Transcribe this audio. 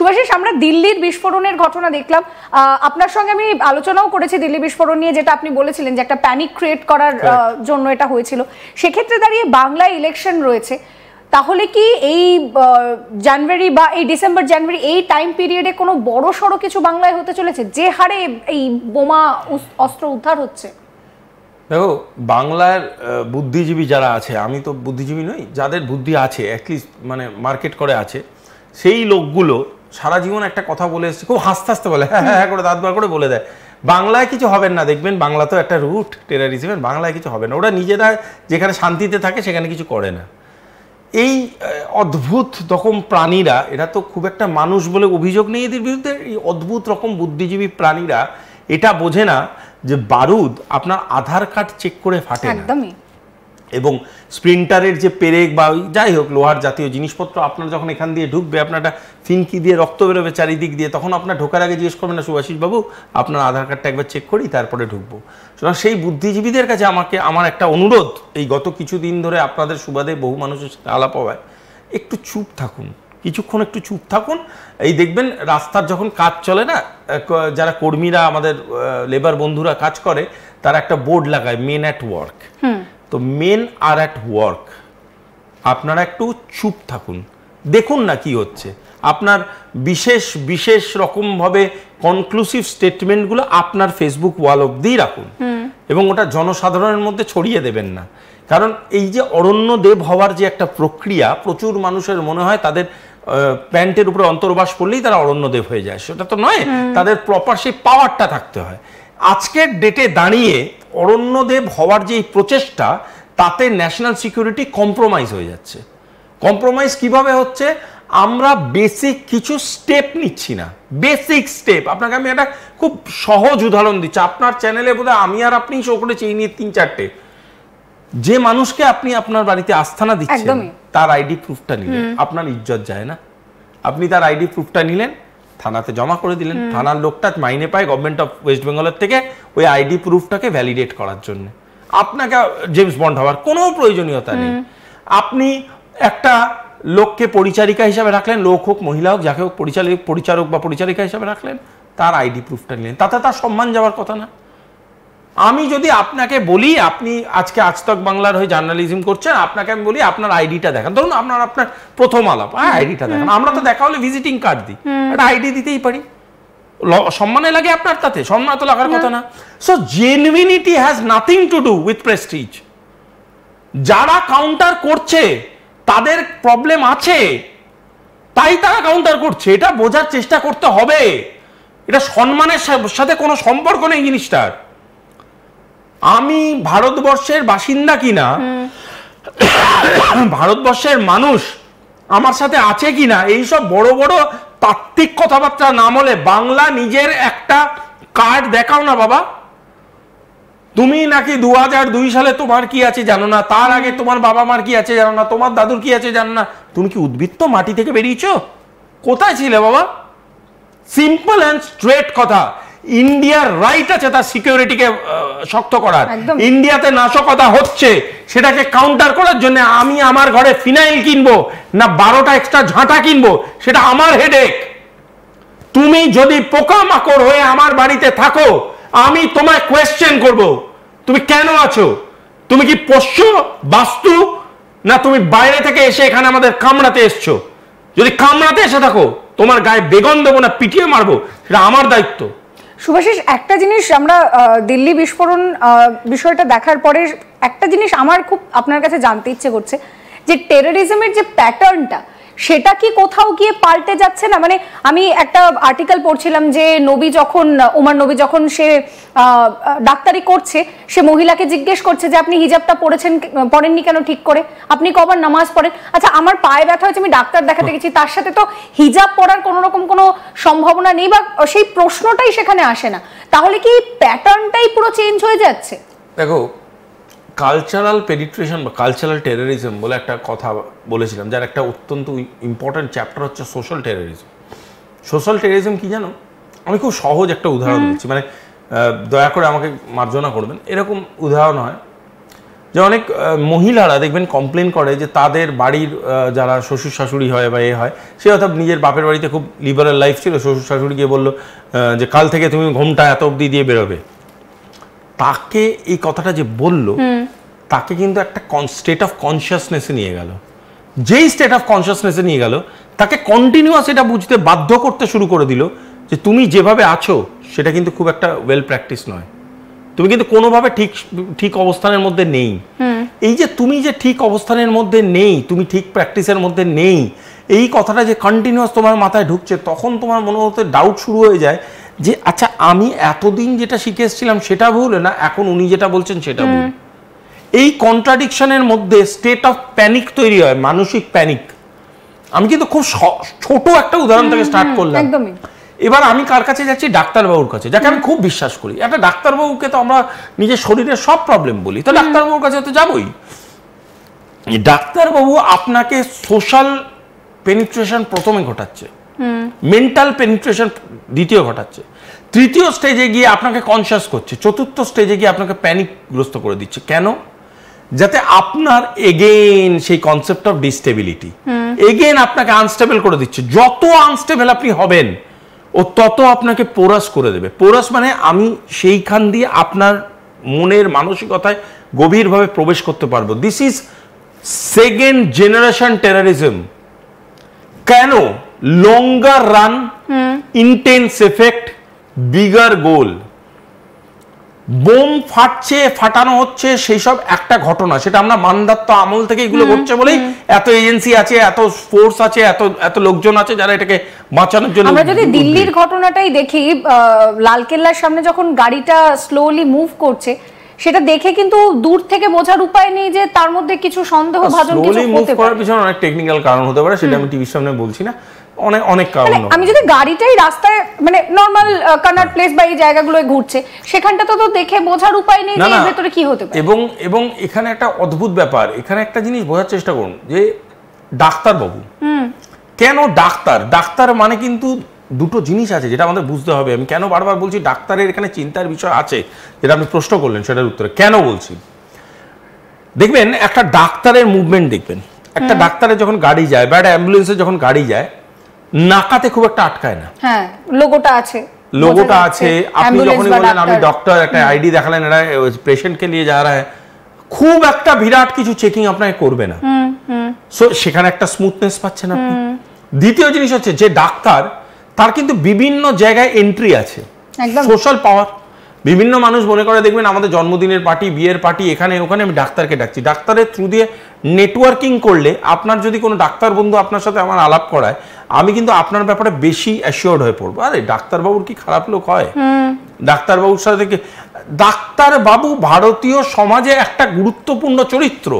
শুভাশিস, আমরা দিল্লির বিস্ফোরণের ঘটনা দেখলাম, আপনার সঙ্গে আমি আলোচনাও করেছি দিল্লি বিস্ফোরণ নিয়ে, যেটা আপনি বলেছিলেন যে একটা প্যানিক ক্রিয়েট করার জন্য এটা হয়েছিল। সেক্ষেত্রে দাঁড়িয়ে বাংলায় ইলেকশন রয়েছে, তাহলে কি এই জানুয়ারি বা এই ডিসেম্বর জানুয়ারি এই টাইম পিরিয়ডে কোনো বড় সড়ো কিছু বাংলায় হতে চলেছে, যে হারে এই বোমা অস্ত্র উদ্ধার হচ্ছে? দেখো, বাংলার বুদ্ধিজীবী যারা আছে, আমি তো বুদ্ধিজীবী নই, যাদের বুদ্ধি আছে অ্যাটলিস্ট মানে মার্কেট করে আছে, সেই লোকগুলো সারা জীবন একটা কথা বলে এসছে, খুব হাসতে হাসতে বলে, হ্যাঁ হ্যাঁ করে দাঁত বার করে বলে দেয় বাংলায় কিছু হবে না, দেখবেন বাংলা তো একটা রুট টেরারিজমের, বাংলায় কিছু হবে না। ওরা নিজেরা যেখানে শান্তিতে থাকে সেখানে কিছু করে না। এই অদ্ভুত রকম প্রাণীরা, এরা তো খুব একটা মানুষ বলে অভিযোগ নেই এদের বিরুদ্ধে, এই অদ্ভুত রকম বুদ্ধিজীবী প্রাণীরা এটা বোঝে না যে বারুদ আপনার আধার কার্ড চেক করে ফাটে না, এবং স্প্রিন্টারের যে পেরেক বা যাই হোক লোহার জাতীয় জিনিসপত্র আপনার যখন এখান দিয়ে ঢুকবে, আপনার একটা ফিনকি দিয়ে রক্ত বেরোবে চারিদিক দিয়ে, তখন আপনার ঢোকার আগে জিজ্ঞেস করবেন না শুভাশিস বাবু আপনার আধার কার্ডটা একবার চেক করি তারপরে ঢুকবো। সুতরাং সেই বুদ্ধিজীবীদের কাছে আমার একটা অনুরোধ, এই গত কিছুদিন ধরে আপনাদের সুবাদে বহু মানুষের সাথে আলাপ হওয়ায়, একটু চুপ থাকুন, কিছুক্ষণ একটু চুপ থাকুন। এই দেখবেন রাস্তার যখন কাজ চলে না, যারা কর্মীরা আমাদের লেবার বন্ধুরা কাজ করে, তারা একটা বোর্ড লাগায় মেন অ্যাট ওয়ার্ক। তো মেন আর অ্যাট ওয়ার্ক, আপনারা একটু চুপ থাকুন, দেখুন না কি হচ্ছে। আপনার বিশেষ বিশেষ রকমভাবে কনক্লুসিভ স্টেটমেন্টগুলো আপনার ফেসবুক ওয়াল অবধি রাখুন, এবং ওটা জনসাধারণের মধ্যে ছড়িয়ে দেবেন না। কারণ এই যে অরণ্যদেব হওয়ার যে একটা প্রক্রিয়া, প্রচুর মানুষের মনে হয় তাদের প্যান্টের উপরে অন্তর্বাস পড়লেই তারা অরণ্যদেব হয়ে যায়, সেটা তো নয়, তাদের প্রপার সেই পাওয়ারটা থাকতে হয়। আজকের ডেটে দাঁড়িয়ে অরণ্যদেব হওয়ার যে প্রচেষ্টা, তাতে ন্যাশনাল সিকিউরিটি কম্প্রোমাইজ হয়ে যাচ্ছে। কম্প্রোমাইজ কিভাবে হচ্ছে? আমরা বেসিক কিছু স্টেপ নিচ্ছি না, বেসিক স্টেপ। আপনাকে আমি একটা খুব সহজ উদাহরণ দিচ্ছি, আপনার চ্যানেলে বোধহয় আমি আর আপনি শো করেছি এই নিয়ে ৩-৪টে। যে মানুষকে আপনি আপনার বাড়িতে আস্থানা দিচ্ছেন, তার আইডি প্রুফটা নিলেন, আপনার ইজ্জত যায় না? আপনি তার আইডি প্রুফটা নিলেন, থানাতে জমা করে দিলেন, থানার লোকটা মাইনে পায় গভর্নমেন্ট অফ ওয়েস্ট বেঙ্গলের থেকে ওই আইডি প্রুফটাকে ভ্যালিডেট করার জন্য। আপনাকে জেমস বন্ড হওয়ার কোনো প্রয়োজনীয়তা নেই। আপনি একটা লোককে পরিচারিকা হিসাবে রাখলেন, লোক হোক মহিলা হোক, যাকে হোক পরিচারক বা পরিচারিকা হিসাবে রাখলেন, তার আইডি প্রুফটা নিলেন, তাতে তার সম্মান যাওয়ার কথা না? আমি যদি আপনাকে বলি, আপনি আজকে আজতক বাংলার হয়ে জার্নালিজম করছেন, আপনাকে আমি বলি আপনার আইডিটা দেখান, ধরুন আপনার প্রথম আলাপ, আইডিটা দেখান, আমরা তো দেখা হলে ভিজিটিং কার্ড দিই, একটা আইডি দিতেই পারি, সম্মানে লাগে আপনার, তাতে সম্মান তো লাগার কথা না। So genuinity has nothing to do with Prestige. যারা কাউন্টার করছে তাদের প্রবলেম আছে, তাই তারা কাউন্টার করছে, এটা বোঝার চেষ্টা করতে হবে। এটা সম্মানের সাথে কোনো সম্পর্ক নেই জিনিসটার। আমি ভারতবর্ষের বাসিন্দা কিনা, ভারতবর্ষের মানুষ আমার সাথে আছে কিনা, এইসব বড় বড় তাত্ত্বিক কথাবার্তা না বলে বাংলা নিজের একটা কার্ড দেখাও না বাবা। তুমি নাকি 2002 সালে তোমার কি আছে জানো না, তার আগে তোমার বাবা মার কি আছে জানো না, তোমার দাদুর কি আছে জানো না। তুমি কি উদ্বৃত্ত মাটি থেকে বেরিয়েছো? কোথায় ছিলে বাবা? সিম্পল অ্যান্ড স্ট্রেট কথা। ইন্ডিয়ার রাইট আছে তার সিকিউরিটিকে শক্ত করার। ইন্ডিয়াতে নাশকতা হচ্ছে, সেটাকে কাউন্টার করার জন্য আমি আমার ঘরে ফিনাইল কিনবো না 12টা এক্সট্রা ঝাঁটা কিনবো, সেটা আমার হেডেক। তুমি যদি পোকামাকড় হয়ে আমার বাড়িতে থাকো, আমি তোমায় কোয়েশ্চেন করব, তুমি কেন আছো? তুমি কি পোষ্য বাস্তু, না তুমি বাইরে থেকে এসে এখানে আমাদের কামড়াতে এসছো? যদি কামড়াতে এসে থাকো, তোমার গায়ে বেগন দেবো না পিটিয়ে মারবো, সেটা আমার দায়িত্ব। শুভাশিস, একটা জিনিস আমরা দিল্লি বিস্ফোরণ বিষয়টা দেখার পরে একটা জিনিস আমার খুব আপনার কাছে জানতে ইচ্ছে করছে, যে টেররিজমের যে প্যাটার্নটা, সেটা কি কোথাও গিয়ে পাল্টে যাচ্ছে না? মানে আমি একটা আর্টিকেল পড়ছিলাম যে ওমর নবী যখন সে ডাক্তারি করছে, সে মহিলাকে জিজ্ঞেস করছে যে আপনি হিজাবটা পড়েননি কেন ঠিক করে, আপনি কবার নামাজ পড়েন? আচ্ছা, আমার পায়ে ব্যথা হয়েছে, আমি ডাক্তার দেখাতে গেছি, তার সাথে তো হিজাব পড়ার কোনো রকম কোনো সম্ভাবনা নেই, বা সেই প্রশ্নটাই সেখানে আসে না। তাহলে কি প্যাটার্নটাই পুরো চেঞ্জ হয়ে যাচ্ছে? দেখো, কালচারাল পেনিট্রেশন বা কালচারাল টেররিজম বলে একটা কথা বলেছিলাম, যার একটা অত্যন্ত ইম্পর্টেন্ট চ্যাপ্টার হচ্ছে সোশ্যাল টেররিজম। সোশ্যাল টেররিজম কি জানো? আমি খুব সহজ একটা উদাহরণ দিচ্ছি, মানে দয়া করে আমাকে মার্জনা করবেন। এরকম উদাহরণ হয় যে অনেক মহিলারা দেখবেন কমপ্লেন করে যে তাদের বাড়ির যারা শ্বশুর শাশুড়ি হয় বা হয়, সে হয়তো নিজের বাপের বাড়িতে খুব লিবারাল লাইফ ছিল, শ্বশুর শাশুড়ি গিয়ে বললো যে কাল থেকে তুমি ঘুমটা এত অবধি দিয়ে বেরোবে। তাকে এই কথাটা যে বলল, তাকে কিন্তু একটা স্টেট অফ কনসিয়াসনেসে নিয়ে গেল। যেই স্টেট অফ কনসিয়াসনেসে নিয়ে গেল, তাকে কন্টিনিউয়াস এটা বুঝতে বাধ্য করতে শুরু করে দিল যে তুমি যেভাবে আছো সেটা কিন্তু খুব একটা ওয়েল প্র্যাকটিস নয়, তুমি কিন্তু কোনোভাবে ঠিক অবস্থানের মধ্যে নেই। এই যে তুমি যে ঠিক অবস্থানের মধ্যে নেই, তুমি ঠিক প্র্যাকটিসের মধ্যে নেই, এই কথাটা যে কন্টিনিউয়াস তোমার মাথায় ঢুকছে, তখন তোমার মনে হতে ডাউট শুরু হয়ে যায় যে আচ্ছা আমি এতদিন যেটা শিখে এসেছিলাম সেটা ভুল, না এখন উনি যেটা বলছেন সেটা ভুল। এই কন্ট্রাডিকশনের মধ্যে স্টেট অফ প্যানিক তৈরি হয়, মানসিক প্যানিক। আমি কিন্তু খুব ছোট একটা উদাহরণ থেকে স্টার্ট করলাম। এবার আমি কার কাছে যাচ্ছি? ডাক্তারবাবুর কাছে, যাকে আমি খুব বিশ্বাস করি। একটা ডাক্তারবাবুকে তো আমরা নিজের শরীরের সব প্রবলেম বলি, তো ডাক্তারবাবুর কাছে তো যাবই। ডাক্তারবাবু আপনাকে সোশ্যাল পেনিট্রেশন প্রথমে ঘটাচ্ছে, মেন্টাল পেনিট্রেশন দ্বিতীয় ঘটাচ্ছে, তৃতীয় স্টেজে গিয়ে আপনাকে কনসিয়াস করছে, চতুর্থ স্টেজে গিয়ে আপনাকে প্যানিকগ্রস্ত করে দিচ্ছে। কেন? যাতে আপনার এগেইন সেই কনসেপ্ট অফ ডিস্টেবিলিটি, এগেইন আপনাকে আনস্টেবল করে দিচ্ছে। যত আনস্টেবল আপনি হবেন ও তত আপনাকে পোরাস করে দেবে। পোরাস মানে আমি সেইখান দিয়ে আপনার মনের মানসিকতায় গভীরভাবে প্রবেশ করতে পারবো। This is second generation terrorism. কেন? লঙ্গার রান, ইন্টেন্স এফেক্ট, বিগার গোল। বোম ফাটছে, ফাটানো হচ্ছে, সেই সব একটা ঘটনা, সেটা আমরা মানদাত্ত আমল থেকে এগুলো ঘটছে বলেই এত এজেন্সি আছে, এত ফোর্স আছে, এত লোকজন আছে যারা এটাকে বাঁচানোর জন্য। আমরা যদি দিল্লির ঘটনাটাই দেখি, লালকেল্লার সামনে যখন গাড়িটা স্লোলি মুভ করছে, সেটা দেখে কিন্তু দূর থেকে বোঝার উপায় নেই যে তার মধ্যে কিছু সন্দেহভাজন কিছু হতে পারে। করার পিছনে অনেক টেকনিক্যাল কারণ হতে পারে, সেটা আমি টিভির সামনে বলছি না, অনেক কারণ। আমি যদি গাড়িটাই রাস্তায় মানে নরমাল কর্নার প্লেস বা এই জায়গাগুলোয় ঘুরছে, সেখানটা তো দেখে বোঝার উপায় নেই যে এর ভেতরে কি হতে পারে। এবং এখানে একটা অদ্ভুত ব্যাপার, এখানে একটা জিনিস বোঝার চেষ্টা করুন যে ডাক্তারবাবু কেন ডাক্তার মানে কিন্তু দুটো জিনিস আছে যেটা আমাদের বুঝতে হবে। আমি কেন বারবার বলছি ডাক্তারের এখানে চিন্তার বিষয় আছে, যেটা আপনি প্রশ্ন করলেন সেটার উত্তরে কেন বলছি। দেখবেন একটা ডাক্তারের মুভমেন্ট দেখবেন, একটা ডাক্তারের যখন গাড়ি যায় বা একটা অ্যাম্বুলেন্সে যখন গাড়ি যায়, নাকাতে খুব একটা আটকায় না। হ্যাঁ, লোগোটা আছে। আপনি যখন বলেন আমি ডক্টর, একটা আইডি দেখালেন, এটা পেশেন্টকে নিয়ে যা রায়, খুব একটা বিরাট কিছু চেকিং আপনাকে করবে না। সো সেখানে একটা স্মুথনেস পাচ্ছেন আপনি। দ্বিতীয় জিনিস হচ্ছে যে ডাক্তার, তার কিন্তু বিভিন্ন জায়গায় এন্ট্রি আছে, সোশ্যাল পাওয়ার। বিভিন্ন মানুষ মনে করে, দেখবেন আমাদের জন্মদিনের পার্টি, বিয়ের পার্টি, এখানে ওখানে আমি ডাক্তারকে ডাকছি। ডাক্তারের থ্রু দিয়ে নেটওয়ার্কিং করলে, আপনার যদি কোনো ডাক্তার বন্ধু আপনার সাথে আমার আলাপ করায়, আমি কিন্তু আপনার ব্যাপারে বেশি অ্যাসিওর্ড হয়ে পড়বো। আরে ডাক্তারবাবুর কি খারাপ লোক হয়? ডাক্তারবাবুর সাথে ডাক্তারবাবু ভারতীয় সমাজে একটা গুরুত্বপূর্ণ চরিত্র।